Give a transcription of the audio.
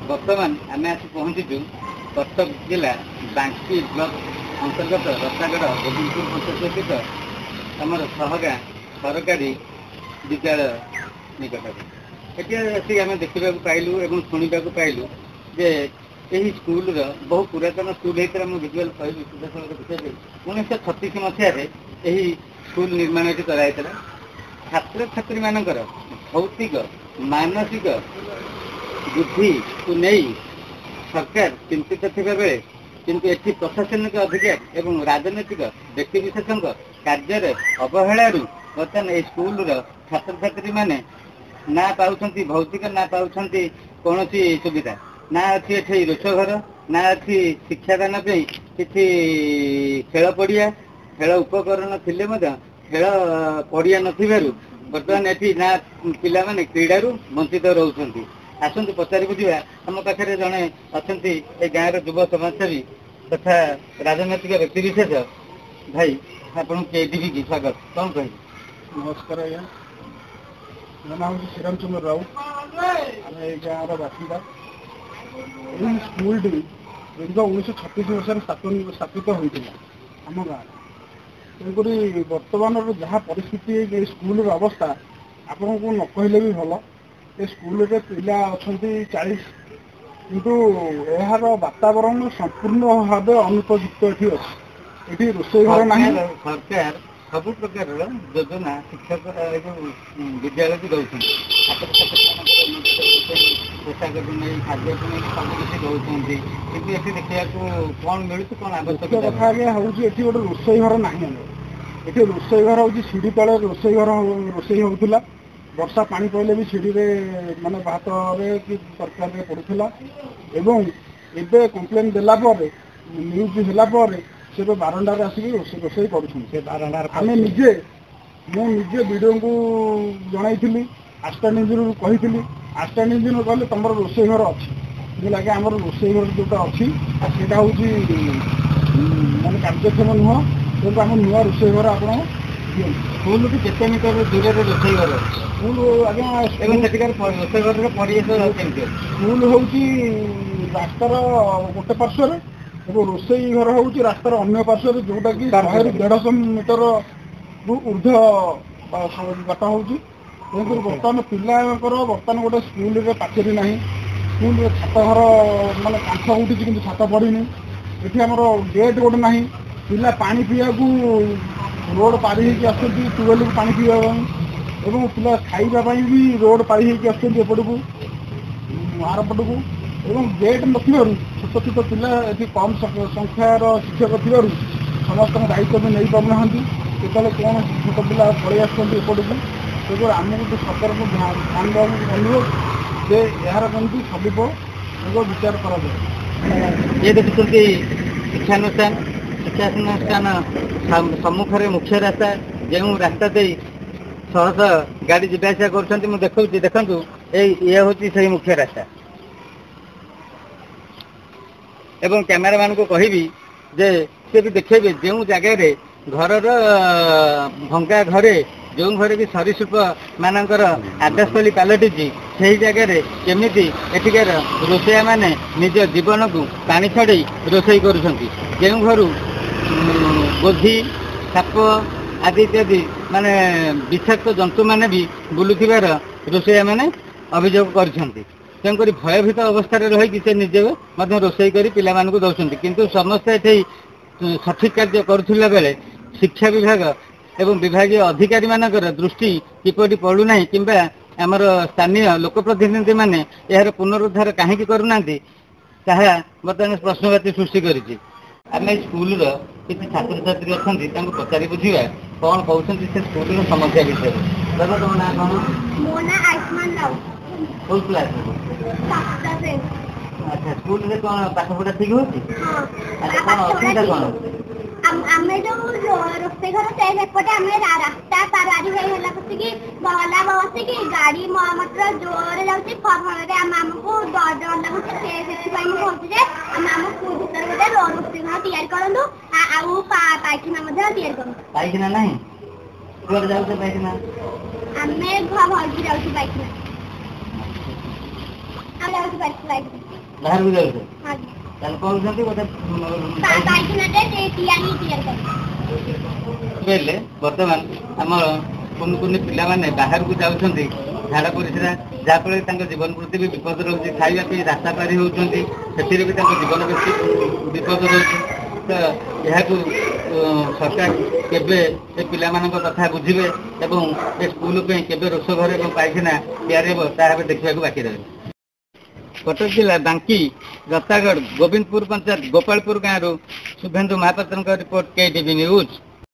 बर्तमान आम आसी पहुँचीचु कटक जिला बांकी ब्लक अंतर्गत रत्नागढ़ गोविंदपुर पंचायत स्थित आमर सहगा सरकारी विद्यालय निकट ये आम देखा पाइलु और शुणा पाइलु जे यही स्कूल बहु पुरातन स्कूल होता है विजुआल कहलु देखिए 1936 मसीह स्कूल निर्माण कराई छात्र छात्री मानकर भौतिक मानसिक बुद्धि को नहीं सरकार चिंतित थिबा बेले किंतु एठी प्रशासनिक अधिकारी एवं राजनैतिक व्यक्ति विशेषों कार्य अवहेलू बर्तमान ये स्कूल छात्र छात्री माने ना पाउछंती भौतिक ना पाउछंती कौन सुविधा ना अच्छी एठी रोषघर ना अच्छी शिक्षादान किसी खेल पड़िया खेल उपकरण थिले खेल पड़िया नथिबारु बर्तमान एठी ना पिला माने क्रीडारू वंचित रहउछंती। आसतु पचारि बुझा आम पाखे जड़े अच्छा ये गाँव युव समाजसेवी तथा राजनैतिक व्यक्ति विशेष भाई आपन केडीवी की स्वागत कौन कह नमस्कार आज्ञा मो नाम हूँ श्रीराम चंद्र राउत आम ये गाँव बासिंदा यही स्कूल दीर्घ 1936 मसीह स्थापित होता आम गाँव तेणुक बर्तमान जहाँ परिस्थिति स्कूल अवस्था आपन को न कहले भी भल ये स्कूल पिला अच्छा 40 किंतु यार वातावरण संपूर्ण भाव अनुपयुक्त ये रोषे घर ना सरकार सब प्रकार योजना शिक्षक विद्यालय की दौरान पोशाक नहीं खाद्य को नहीं सब किसी दौरान कि देखा कौन मिलूँ कौन आवश्यक कथा आज्ञा हूँ ये गोटे रोषे घर ना ये रोषे घर हूँ सीढ़ी तले रोषे घर रोषे होता वर्षा पानी पड़े भी सीढ़ी माने भात कि तरकारी पड़ूला एवं एवं कम्प्लेन देलापर न्यूज है से बारंडार आसिक रोषे करें निजे मुझे वीडियो को जनई आस्टान इंजिन कही आस्टान इंजिन कहले तुम रोषे घर अच्छी लगे आम रोषे घर जोटा अच्छी से हूँ मानते कार्यक्षम नुह तेणु आम नुआ रोषे घर आप स्कूल की केते मीटर दूर रोषे घर स्कूल आज्ञा रोषे घर परिवेश स्कूल हूँ रास्तार गोटे पार्श्वर और रोषे घर हूँ रास्तार अन्य पार्श्वर जोटा कि 150 मीटर ऊर्ध बाट हूँ तेणुक बर्तमान पिलांकर बर्तमान गोटे स्कूल पाचेरी ना स्कूल छात घर मानने कांथ उठी कि छात पड़नी ये आम गेट गोटे ना पिला पानी पीवा रोड पारी होती ट्यूबवेल को पानी पीवा एवं पिला खाइबापी भी रोड पारी होपट को आर पट को एवं गेट न छोट छोट पिला ये कम संख्यार शिक्षक थी समस्त दायित्व भी नहीं पाना केतले कौन छोट पिला पलि आसपट को तेज आमको सरकार को ध्यान देवा अनुरोध जे यार कमी सदुपयोग विचार कर ये देखते शिक्षानुष्ठान सम्मुखें मुख्य रास्ता जो रास्ता दे शह शह गाड़ी जावासा कर देखु देखु ये हूँ से मुख्य रास्ता एवं कैमेरामैन को कहि जे से भी देखेबे जो जगह घर भंगा घरे जो घरे भी सरीसृप मानकर आदर्शस्थली पलटि से जगह केमिति एठिकार रोषैया माने निज जीवन को पानी छड़े रोषे कर घर गोधी साप आदि इत्यादि माने विषाक्त जंतु माने भी बुलुथिबार रोषैया माने अभियोग कर तेणुक भयभीत अवस्था रही से निजे रोषे कर पिला दौरान किंतु समस्ते ये सठिक कार्य करुला बेले शिक्षा विभाग एवं विभाग अधिकारी मानकर दृष्टि किपरि पड़ूना किंबा आमर स्थानीय लोकप्रतिनिधि माने यार पुनरुद्धार कहीं करूना बर्तमान प्रश्नवाची सृष्टि करी आम स्कूल किसी छात्र छात्री अच्छा पचारि बुझा कौन कहते से स्कूल समस्या विषय दादा तुम ना कौन कौन क्लास अच्छा स्कूल में कौन पाठ पढ़ा ठीक होती कौन असुविधा कौन आमे जो रोषे घर सेपटे आम रास्ता पारारी होगी बहला बस कि गाड़ी मटर जोर जाऊँगी फल आमको डर लगुच से कहूँ आम स्कूल भर गोटे रोषे घर तैयारी करूँ पायखाना करूँ पायखाना ना कुआड़े जाऊे पायखाना आम घर भरकी जाऊँ पायखाना ଆମେ ଯାଉଛୁ ବାଇକ୍ ବାହାରକୁ ଯାଉଛ ଆଜ୍ଞା ତାହେଲେ କରୁଛନ୍ତି ଗୋଟେ ପାଇଖାନାଟେ ତିଆରି କରି କହିଲେ ବର୍ତ୍ତମାନ ଆମର କୁନି କୁନି ପିଲାମାନେ ବାହାରକୁ ଯାଉଛନ୍ତି ଝାଡ଼ା ପରିସ୍ରା ଯାହାଫଳରେ ତାଙ୍କ ଜୀବନ ପ୍ରତି ବି ବିପଦ ରହୁଛି ଖାଇବା ପାଇଁ ରାସ୍ତା ପାରି ହେଉଛନ୍ତି ସେଥିରେ ବି ତାଙ୍କ ଜୀବନ ପ୍ରତି ବିପଦ ରହୁଛି ତ ଏହାକୁ ସରକାର କେବେ ଏ ପିଲାମାନଙ୍କ କଥା ବୁଝିବେ ଏବଂ ଏ ସ୍କୁଲ ପାଇଁ କେବେ ରୋଷଘର ଏବଂ ପାଇଖାନା ତିଆରି ହେବ ତାହା ଏବେ ଦେଖିବାକୁ ବାକି ରହିବ। କଟକ ଜିଲ୍ଲା ବାଙ୍କି ରତାଗଡ଼ ଗୋବିନ୍ଦପୁର ପଞ୍ଚାୟତ ଗୋପାଳପୁର ଗାଁରୁ ଶୁଭେନ୍ଦୁ ମହାପାତ୍ରଙ୍କ ରିପୋର୍ଟ KTV ନ୍ୟୁଜ୍।